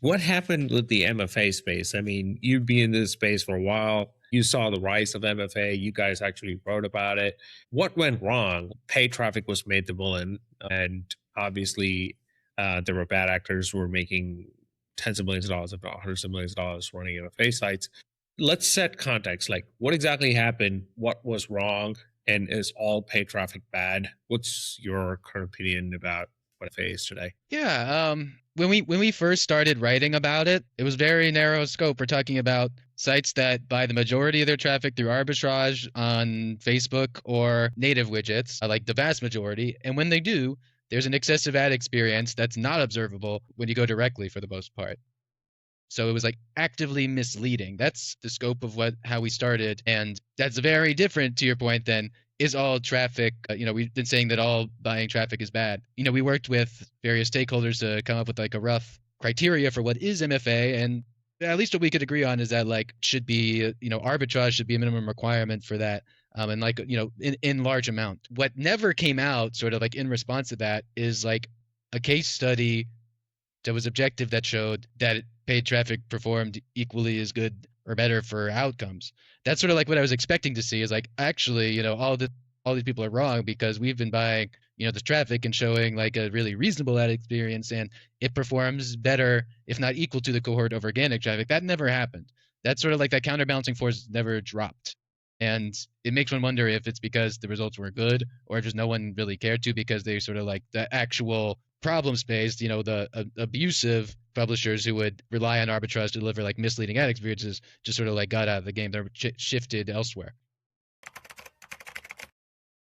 What happened with the MFA space? I mean, you'd be in this space for a while. You saw the rise of MFA. You guys actually wrote about it. What went wrong? Paid traffic was made the villain, and obviously, there were bad actors who were making tens of millions of dollars, if not hundreds of millions of dollars, running MFA sites. Let's set context. Like, what exactly happened? What was wrong? And is all paid traffic bad? What's your current opinion about what MFA is today? Yeah, when we first started writing about it, it was very narrow scope. We're talking about sites that buy the majority of their traffic through arbitrage on Facebook or native widgets, like the vast majority. And when they do, there's an excessive ad experience that's not observable when you go directly for the most part. So it was like actively misleading. That's the scope of how we started, and that's very different to your point than is all traffic. We've been saying that all buying traffic is bad. We worked with various stakeholders to come up with like a rough criteria for what is MFA, and at least what we could agree on is that like should be arbitrage should be a minimum requirement for that. And like in large amount. What never came out, sort of like in response to that, is like a case study that was objective that showed that paid traffic performed equally as good or better for outcomes. That's sort of like what I was expecting to see is like actually, all these people are wrong because we've been buying, this traffic and showing like a really reasonable ad experience and it performs better, if not equal to the cohort of organic traffic. That never happened. That's sort of like that counterbalancing force never dropped. And it makes one wonder if it's because the results were good or just no one really cared to because they sort of like the actual problem space, the abusive publishers who would rely on arbitrage to deliver like misleading ad experiences just sort of like got out of the game. They're shifted elsewhere.